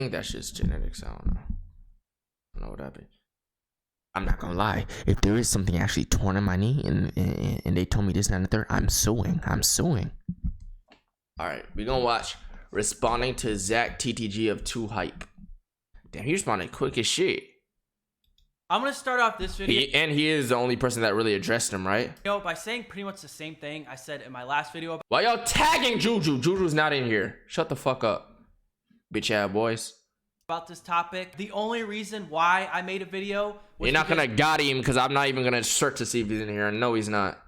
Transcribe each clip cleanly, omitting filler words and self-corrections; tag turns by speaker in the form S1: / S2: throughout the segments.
S1: think that's just genetics. I don't know what happened. I'm not gonna lie. If there is something actually torn in my knee and they told me this and the third, I'm suing. All right, we gonna watch responding to ZackTTG of 2 Hype. Damn, he responded quick as shit.
S2: I'm gonna start off this video.
S1: He is the only person that really addressed him, right?
S2: By saying pretty much the same thing I said in my last video.
S1: Why y'all tagging Juju? Juju's not in here. Shut the fuck up, bitch ass boys.
S2: About this topic, the only reason why I made a video was
S1: you're not gonna got him because I'm not even gonna search to see if he's in here. No, he's not.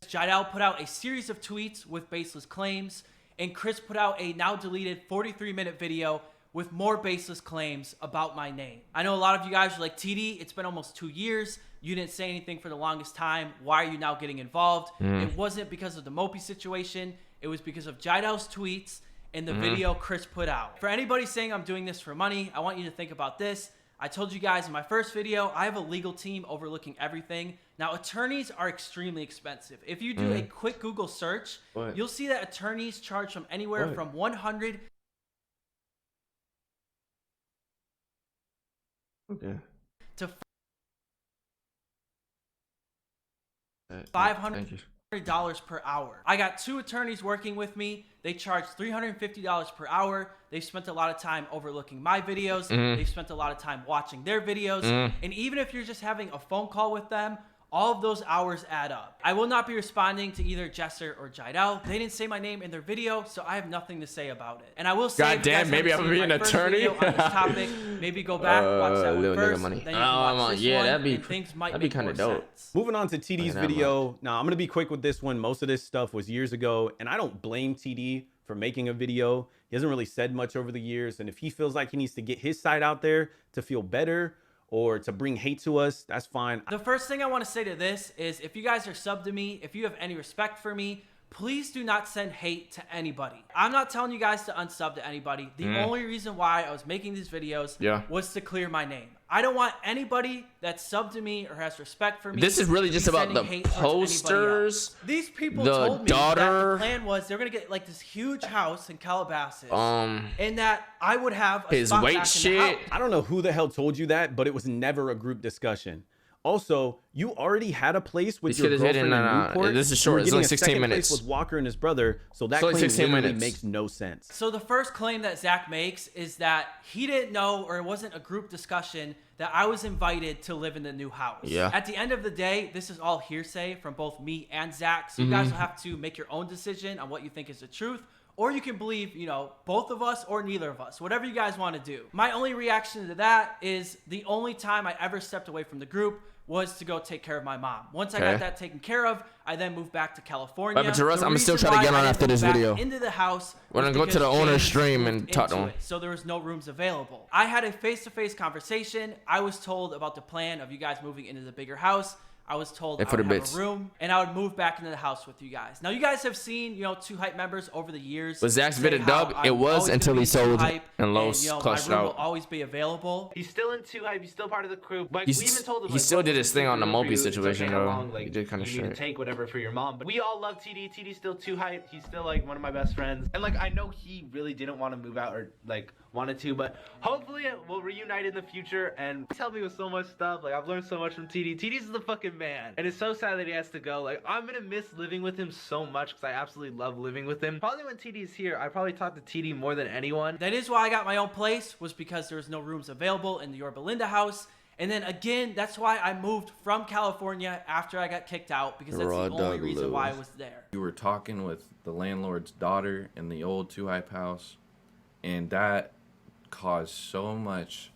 S2: Jidal put out a series of tweets with baseless claims, and Chris put out a now deleted 43-minute video with more baseless claims about my name. I know a lot of you guys are like, TD, it's been almost 2 years. You didn't say anything for the longest time. Why are you now getting involved? It wasn't because of the Mopey situation. It was because of Jidal's tweets and the video Chris put out. For anybody saying I'm doing this for money, I want you to think about this. I told you guys in my first video, I have a legal team overlooking everything. Now, attorneys are extremely expensive. If you do a quick Google search, you'll see that attorneys charge from anywhere from $100 to $500 per hour. I got 2 attorneys working with me. They charge $350 per hour. They've spent a lot of time overlooking my videos. They've spent a lot of time watching their videos. And even if you're just having a phone call with them, all of those hours add up. I will not be responding to either Jesser or Jidal. They didn't say my name in their video, so I have nothing to say about it. And I will say,
S1: goddamn, maybe I'm gonna be an attorney
S2: on this topic. Maybe go back, watch that one first. Then you can watch this one, and things might be kind of dope.
S3: Sense. Moving on to TD's video. Now, I'm gonna be quick with this one. Most of this stuff was years ago, and I don't blame TD for making a video. He hasn't really said much over the years, and if he feels like he needs to get his side out there to feel better or to bring hate to us, that's fine.
S2: The first thing I want to say to this is, if you guys are subbed to me, if you have any respect for me, please do not send hate to anybody. I'm not telling you guys to unsub to anybody. The only reason why I was making these videos was to clear my name. I don't want anybody that's subbed to me or has respect for me.
S1: This is really just about the posters.
S2: These people told me that the plan was they're gonna get like this huge house in Calabasas, and that I would have a
S1: his
S2: spot
S1: weight
S2: back
S1: shit.
S2: in the house.
S3: I don't know who the hell told you that, but it was never a group discussion. Also, you already had a place with your girlfriend in Newport.
S1: This is short. It's only 16 minutes.
S3: With Walker and his brother, so that claim literally makes no sense.
S2: So the first claim that Zach makes is that he didn't know, or it wasn't a group discussion, that I was invited to live in the new house.
S1: Yeah.
S2: At the end of the day, this is all hearsay from both me and Zach. So you guys will have to make your own decision on what you think is the truth. Or you can believe, you know, both of us or neither of us, whatever you guys want to do. My only reaction to that is the only time I ever stepped away from the group was to go take care of my mom. Once I got that taken care of, I then moved back to California.
S1: But to us, I'm still trying to get on after this video.
S2: Into the house.
S1: We're gonna go to the owner's stream and talk to him.
S2: So there was no rooms available. I had a face-to-face conversation. I was told about the plan of you guys moving into the bigger house. I was told I would have a room, and I would move back into the house with you guys. Now, you guys have seen, you know, 2 Hype members over the years.
S1: Was Zach's bit a dub? It was until he sold and Los clutched
S2: my room
S1: out.
S2: will always be available.
S4: He's still in 2 Hype. He's still part of the crew. But we even told him
S1: he still did his thing on the Mopey situation, though.
S4: Like,
S1: he did kind of
S4: shit. You need to take whatever for your mom. But we all love TD. TD's still 2 Hype. He's still like one of my best friends. And like, I know he really didn't want to move out or like wanted to, but hopefully we'll reunite in the future. And he's helped me with so much stuff. Like, I've learned so much from TD. TD's the fucking man. And it's so sad that he has to go. Like, I'm gonna miss living with him so much because I absolutely love living with him. Probably when TD's here, I probably talk to TD more than anyone.
S2: That is why I got my own place, was because there was no rooms available in the Yorba Linda house. And then again, that's why I moved from California after I got kicked out, because that's the only reason why I was there.
S5: You were talking with the landlord's daughter in the old 2 Hype house, and that caused so much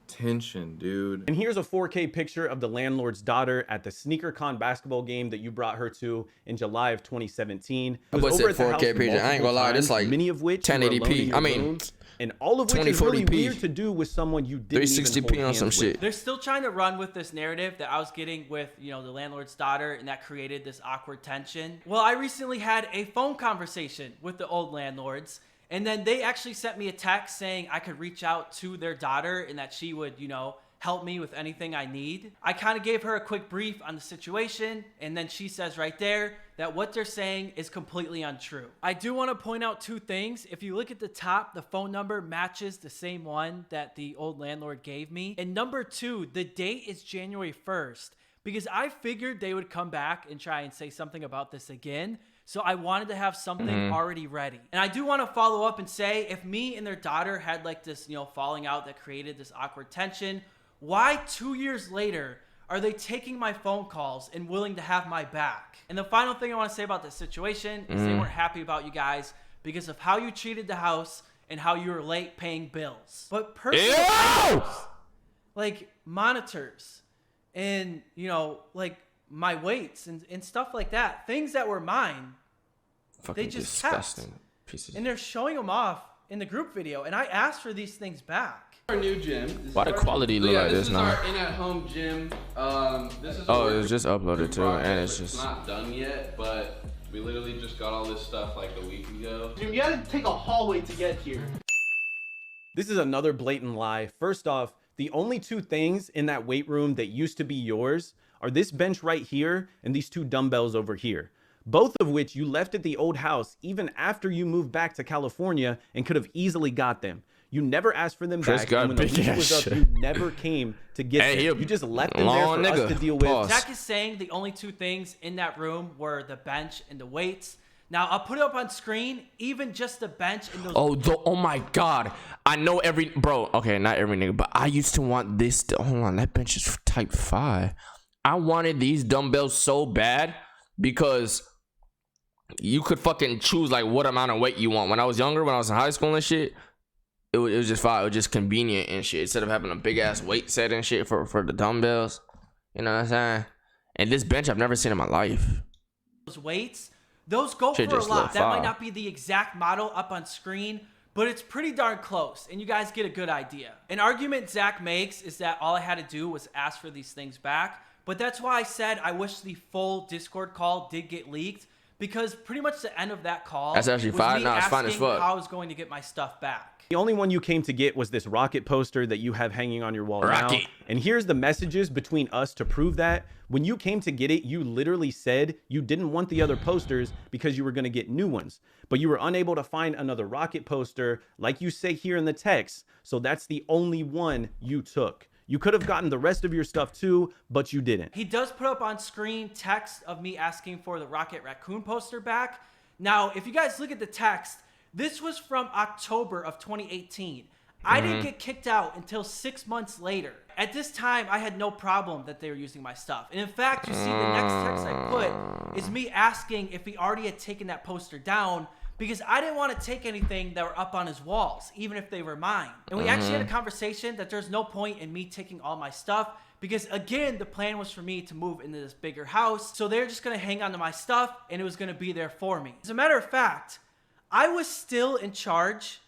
S5: tension, dude.
S3: And here's a 4K picture of the landlord's daughter at the SneakerCon basketball game that you brought her to in July of 2017.
S1: I was over at the 4K picture. I ain't gonna lie, it's like
S3: many of which
S1: 1080p. I mean,
S3: rooms, and all of which is really weird to do with someone you didn't
S1: 360p on some shit.
S2: They're still trying to run with this narrative that I was getting with, you know, the landlord's daughter, and that created this awkward tension. Well, I recently had a phone conversation with the old landlords, and then they actually sent me a text saying I could reach out to their daughter and that she would, you know, help me with anything I need. I kind of gave her a quick brief on the situation, and then she says right there that what they're saying is completely untrue. I do want to point out 2 things. If you look at the top, the phone number matches the same one that the old landlord gave me. And number 2, the date is January 1st, because I figured they would come back and try and say something about this again. So I wanted to have something already ready. And I do want to follow up and say, if me and their daughter had like this, falling out that created this awkward tension, why 2 years later are they taking my phone calls and willing to have my back? And the final thing I want to say about this situation is they weren't happy about you guys because of how you treated the house and how you were late paying bills. But personal items, like monitors and, like my weights and stuff like that, things that were mine,
S1: Fucking
S2: they just
S1: disgusting
S2: kept.
S1: pieces.
S2: And they're showing them off in the group video, and I asked for these things back.
S5: Our new gym.
S1: Why the quality look like this now?
S5: This is our in-at-home gym. This is
S1: it was just uploaded too, and it's just
S5: not done yet, but we literally just got all this stuff like a week ago.
S4: You gotta take a hallway to get here.
S3: This is another blatant lie. First off, the only 2 things in that weight room that used to be yours are this bench right here and these 2 dumbbells over here. Both of which you left at the old house even after you moved back to California and could have easily got them. You never asked for them back, and when the lease was up, you never came to get them. You just left them there for us to deal with.
S2: Zach is saying the only 2 things in that room were the bench and the weights. Now, I'll put it up on screen, even just the bench and those...
S1: Oh my God. I know okay, not every nigga, but I used to want this. Hold on, that bench is type 5. I wanted these dumbbells so bad because you could fucking choose like what amount of weight you want. When I was younger, when I was in high school and shit, it was just fine. It was just convenient and shit. Instead of having a big ass weight set and shit for the dumbbells, you know what I'm saying? And this bench I've never seen in my life.
S2: Those weights, those go for a lot. That might not be the exact model up on screen, but it's pretty darn close, and you guys get a good idea. An argument Zach makes is that all I had to do was ask for these things back, but that's why I said I wish the full Discord call did get leaked, because pretty much the end of that call
S1: that's actually fine. No, it's fine as fuck.
S2: How I was going to get my stuff back.
S3: The only one you came to get was this rocket poster that you have hanging on your wall now. And here's the messages between us to prove that. When you came to get it, you literally said you didn't want the other posters because you were going to get new ones. But you were unable to find another rocket poster like you say here in the text. So that's the only one you took. You could have gotten the rest of your stuff too, but you didn't.
S2: He does put up on screen text of me asking for the Rocket Raccoon poster back. Now, if you guys look at the text, this was from October of 2018. I didn't get kicked out until 6 months later. At this time, I had no problem that they were using my stuff. And in fact, you see the next text I put is me asking if he already had taken that poster down, because I didn't want to take anything that were up on his walls, even if they were mine. And we actually had a conversation that there's no point in me taking all my stuff, because again, the plan was for me to move into this bigger house. So they're just going to hang on to my stuff and it was going to be there for me. As a matter of fact, I was still in charge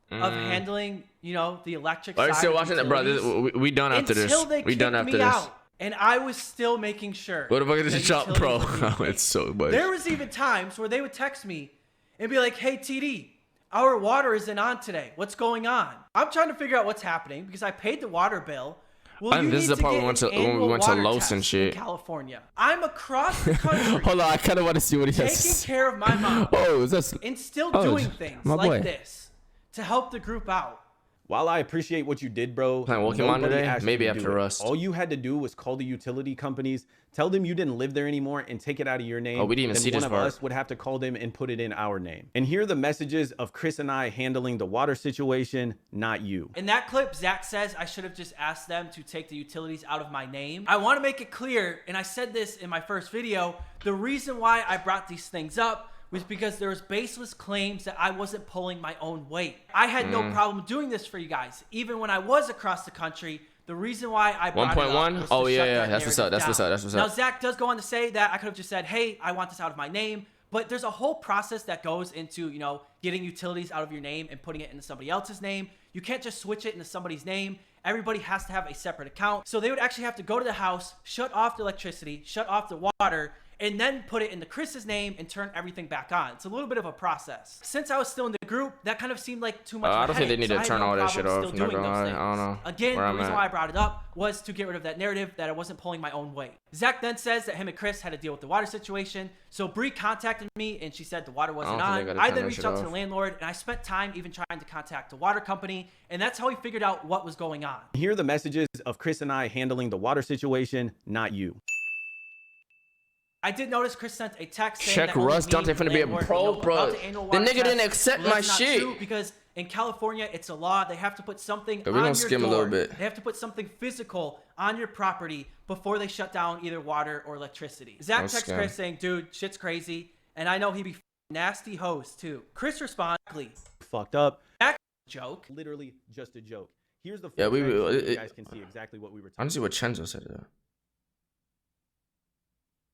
S2: of handling, the electric side.
S1: Are you still watching that, bro? We done after this.
S2: Until they
S1: we done
S2: kicked
S1: after
S2: me
S1: this.
S2: out. And I was still making sure.
S1: What the fuck is
S2: that
S1: this shop, bro?
S2: utilities were being paid.
S1: It's so much.
S2: There was even times where they would text me and be like, hey, TD, our water isn't on today. What's going on? I'm trying to figure out what's happening because I paid the water bill. Well, you
S1: this is
S2: need
S1: the part
S2: to
S1: we went to
S2: get
S1: when we
S2: annual
S1: went to
S2: water
S1: Los
S2: tests
S1: and shit.
S2: in California. I'm across the country.
S1: Hold on, I kind of want to see what he
S2: taking
S1: has.
S2: care of my mom.
S1: Oh, that's
S2: and still doing things
S1: my
S2: like
S1: boy.
S2: this to help the group out.
S3: While I appreciate what you did, bro,
S1: Playing Pokemon
S3: nobody
S1: today?
S3: asked you
S1: Maybe
S3: to do
S1: after
S3: it.
S1: Rust.
S3: All you had to do was call the utility companies, tell them you didn't live there anymore, and take it out of your name.
S1: Oh, we didn't even
S3: then
S1: see
S3: one
S1: this
S3: of
S1: part.
S3: us would have to call them and put it in our name. And here are the messages of Chris and I handling the water situation, not you.
S2: In that clip, Zach says I should have just asked them to take the utilities out of my name. I want to make it clear, and I said this in my first video, the reason why I brought these things up was because there was baseless claims that I wasn't pulling my own weight. I had no problem doing this for you guys. Even when I was across the country, the reason why I brought it up
S1: 1.1?
S2: was
S1: Oh,
S2: to
S1: yeah,
S2: shut
S1: yeah.
S2: that
S1: That's what's up.
S2: narrative
S1: That's what's
S2: down.
S1: up. That's what's
S2: Now,
S1: up.
S2: Zach does go on to say that I could have just said, hey, I want this out of my name. But there's a whole process that goes into, getting utilities out of your name and putting it into somebody else's name. You can't just switch it into somebody's name. Everybody has to have a separate account. So they would actually have to go to the house, shut off the electricity, shut off the water, and then put it into Chris's name and turn everything back on. It's a little bit of a process. Since I was still in the group, that kind of seemed like too much of a
S1: I don't think they
S2: headache,
S1: need
S2: so
S1: to
S2: I
S1: turn
S2: had no
S1: all that shit
S2: problem
S1: off.
S2: still
S1: Not
S2: doing
S1: gonna
S2: those
S1: lie. I don't
S2: things.
S1: know
S2: Again,
S1: where
S2: the
S1: I'm
S2: reason
S1: at.
S2: why I brought it up was to get rid of that narrative that I wasn't pulling my own weight. Zach then says that him and Chris had to deal with the water situation, so Bree contacted me and she said the water wasn't
S1: I don't think they
S2: on.
S1: gotta
S2: I
S1: turn
S2: then
S1: that
S2: reached
S1: shit
S2: out to
S1: off.
S2: the landlord and I spent time even trying to contact the water company, and that's how we figured out what was going on.
S3: Here are the messages of Chris and I handling the water situation, not you.
S2: I did notice Chris sent a text saying
S1: Check
S2: that only
S1: Russ
S2: me,
S1: Dante
S2: the
S1: finna be a
S2: landlord,
S1: pro,
S2: would know
S1: bro.
S2: about the annual
S1: The
S2: water
S1: nigga didn't
S2: test.
S1: accept
S2: Well,
S1: my
S2: that's not
S1: shit.
S2: true, because in California, it's a law. They have to put something
S1: Yeah, we
S2: on
S1: gonna
S2: your
S1: skim
S2: door.
S1: a little bit.
S2: They have to put something physical on your property before they shut down either water or electricity. Zach
S1: No
S2: texts
S1: scam.
S2: Chris saying, dude, shit's crazy. And I know he be nasty host too. Chris responds,
S3: Fucked up.
S2: joke.
S3: Literally just a joke. Here's the
S1: Yeah,
S3: full
S1: we-
S3: transcript so
S1: it-
S3: you guys can see exactly what we were
S1: I want
S3: talking
S1: to see what Chenzo said though.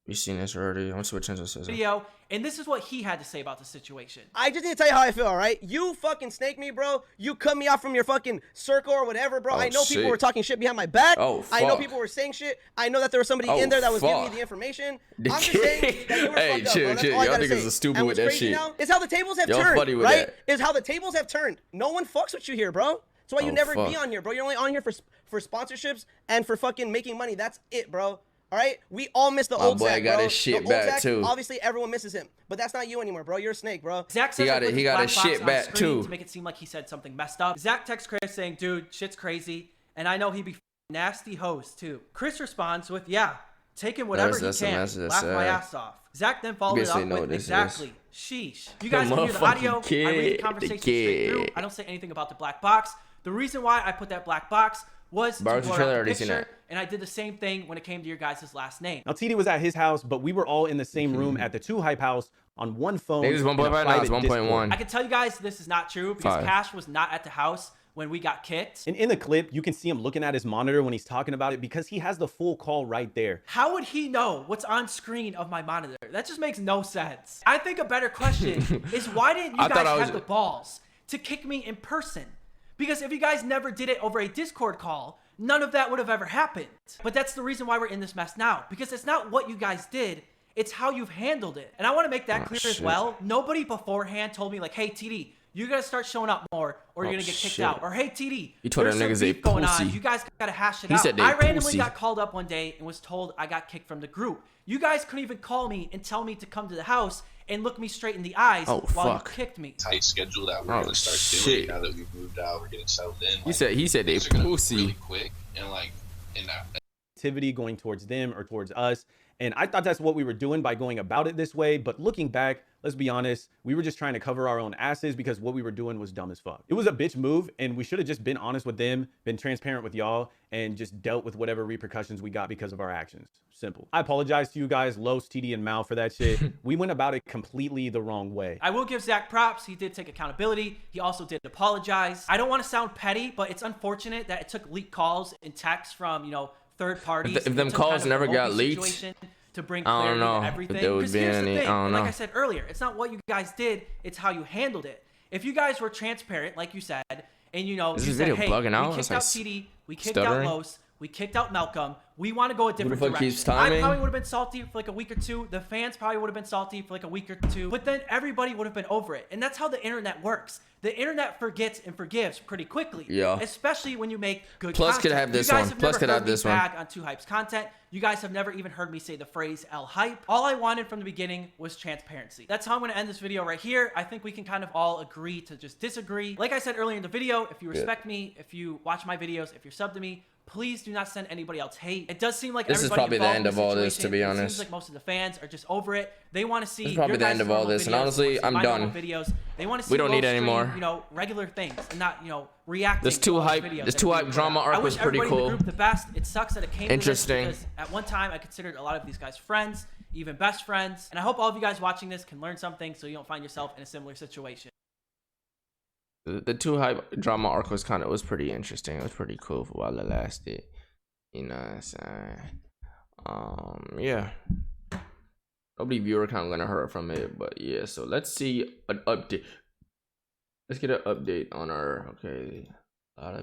S1: You seen this already? I want to see what Chenzo says.
S2: Video, and this is what he had to say about the situation.
S6: I just need to tell you how I feel, all right? You fucking snake me, bro. You cut me off from your fucking circle or whatever, bro.
S1: Oh,
S6: I know people
S1: shit.
S6: were talking shit behind my back.
S1: Oh,
S6: I know
S1: fuck.
S6: people were saying shit. I know that there was somebody
S1: Oh,
S6: in there that was giving me
S1: fuck.
S6: the information.
S1: The
S6: I'm just saying
S1: kid.
S6: that you were
S1: Hey,
S6: fucked up,
S1: chill,
S6: bro. That's
S1: chill.
S6: all I
S1: Y'all
S6: gotta
S1: niggas
S6: say.
S1: are stupid
S6: And
S1: with
S6: what's
S1: that
S6: crazy
S1: shit.
S6: now is how the tables have
S1: Y'all
S6: turned,
S1: funny with
S6: right?
S1: that.
S6: Is how the tables have turned. No one fucks with you here, bro. That's why you
S1: Oh,
S6: never
S1: fuck.
S6: be on here, bro. You're only on here for sponsorships and for fucking making money. That's it, bro. All right, we all miss the
S1: My
S6: old
S1: boy
S6: Zach,
S1: got
S6: bro.
S1: his shit
S6: the old
S1: back,
S6: Zach,
S1: too.
S6: Obviously, everyone misses him, but that's not you anymore, bro. You're a snake, bro.
S2: Zach says
S1: He got his shit back, too.
S2: to make it seem like he said something messed up. Zach texts Chris saying, dude, shit's crazy, and I know he be nasty host too. Chris responds with, yeah, taking whatever
S1: That's
S2: he
S1: a
S2: can,
S1: message,
S2: laugh my
S1: sad.
S2: ass off. Zach then followed it
S1: Basically
S2: up
S1: know
S2: with,
S1: what this is.
S2: exactly, sheesh. You guys
S1: The
S2: can hear the
S1: motherfucking
S2: audio. I read
S1: kid,
S2: the conversation
S1: the
S2: straight through.
S1: kid.
S2: I don't say anything about the black box. The reason why I put that black box was
S1: Bro,
S2: to
S1: it's a
S2: blur
S1: trailer,
S2: out the
S1: already seen
S2: picture,
S1: that.
S2: and I did the same thing when it came to your guys' last name.
S3: Now, TD was at his house, but we were all in the same room at the 2 Hype house on one phone.
S1: Niggas
S3: in a
S1: 1.5 now, it's
S3: private Discord.
S1: 1.1.
S2: I can tell you guys this is not true because
S1: 5.
S2: Cash was not at the house when we got kicked.
S3: And in the clip, you can see him looking at his monitor when he's talking about it because he has the full call right there.
S2: How would he know what's on screen of my monitor? That just makes no sense. I think a better question is why didn't you
S1: I thought
S2: guys
S1: I was-
S2: have the balls to kick me in person? Because if you guys never did it over a Discord call, none of that would have ever happened. But that's the reason why we're in this mess now. Because it's not what you guys did, it's how you've handled it. And I want to make that
S1: Oh,
S2: clear as
S1: shit.
S2: well. Nobody beforehand told me like, hey, TD, you gotta start showing up more or you're
S1: Oh,
S2: gonna get kicked
S1: shit.
S2: out. Or hey, TD,
S1: You told
S2: there's
S1: them
S2: some
S1: niggas they
S2: beef going
S1: pussy.
S2: on. You guys gotta hash it
S1: He
S2: out.
S1: said they
S2: I randomly
S1: pussy.
S2: got called up one day and was told I got kicked from the group. You guys couldn't even call me and tell me to come to the house and look me straight in the eyes
S1: Oh,
S2: while
S1: fuck.
S2: you kicked me.
S7: Tight schedule that we're
S1: Oh,
S7: gonna start
S1: shit.
S7: doing now that we've moved out. We're getting settled in.
S1: He said they
S7: things are gonna be
S1: pussy.
S7: really quick and like in that.
S3: Activity going towards them or towards us. And I thought that's what we were doing by going about it this way. But looking back, let's be honest, we were just trying to cover our own asses because what we were doing was dumb as fuck. It was a bitch move, and we should have just been honest with them, been transparent with y'all, and just dealt with whatever repercussions we got because of our actions. Simple. I apologize to you guys, Los, TD, and Mal for that shit. We went about it completely the wrong way.
S2: I will give Zach props. He did take accountability. He also did apologize. I don't want to sound petty, but it's unfortunate that it took leaked calls and texts from, third parties.
S1: If them
S2: It took
S1: calls
S2: kind of a
S1: never got
S2: ropey
S1: leaked,
S2: situation to bring
S1: I don't
S2: clarity
S1: know
S2: to
S1: if
S2: everything.
S1: there would
S2: 'Cause
S1: be
S2: here's the
S1: any-
S2: thing,
S1: I don't
S2: like
S1: know.
S2: I said earlier, it's not what you guys did, it's how you handled it. If you guys were transparent, like you said, and
S1: Is
S2: you
S1: this
S2: said,
S1: video
S2: hey,
S1: bugging out?
S2: we
S1: It's
S2: kicked
S1: like
S2: out TD, we kicked
S1: stuttering.
S2: out Los, we kicked out Malcolm, we want to go a different
S1: fuck
S2: direction.
S1: keeps
S2: I
S1: timing?
S2: probably would have been salty for like a week or two. The fans probably would have been salty for like a week or two. But then everybody would have been over it. And that's how the internet works. The internet forgets and forgives pretty quickly.
S1: Yeah.
S2: Especially when you make good
S1: Plus
S2: content.
S1: could have this
S2: you guys
S1: one.
S2: Have
S1: Plus
S2: never
S1: could
S2: heard
S1: have
S2: me
S1: this one.
S2: bag on 2 Hype's content. You guys have never even heard me say the phrase L Hype. All I wanted from the beginning was transparency. That's how I'm going to end this video right here. I think we can kind of all agree to just disagree. Like I said earlier in the video, if you respect me, if you watch my videos, if you're sub to me, please do not send anybody else hate. It does seem like
S1: This is
S2: everybody
S1: probably the
S2: involved
S1: end
S2: in
S1: of all this,
S2: situation,
S1: to be
S2: it
S1: honest.
S2: seems like most of the fans are just over it. They want to see
S1: This is probably
S2: your
S1: the end
S2: guys'
S1: of all
S2: normal
S1: this, and
S2: videos,
S1: honestly,
S2: they want to see
S1: I'm
S2: my
S1: done.
S2: normal videos. They want to see
S1: We don't need
S2: low
S1: any
S2: stream,
S1: more.
S2: regular things and not, reacting.
S1: This
S2: to
S1: 2
S2: all these
S1: Hype,
S2: videos
S1: this
S2: that
S1: 2
S2: we
S1: Hype
S2: put
S1: drama
S2: out. I
S1: arc
S2: wish
S1: was pretty
S2: everybody in
S1: cool.
S2: the group the best. It sucks that it came
S1: Interesting.
S2: to this because at one time I considered a lot of these guys friends, even best friends. And I hope all of you guys watching this can learn something so you don't find yourself in a similar situation.
S1: The 2 Hype drama arc was pretty interesting. It was pretty cool for while it lasted. You know what I'm saying? Yeah. Nobody viewer count gonna hurt from it, but yeah. So let's see an update. Let's get an update on our a lot of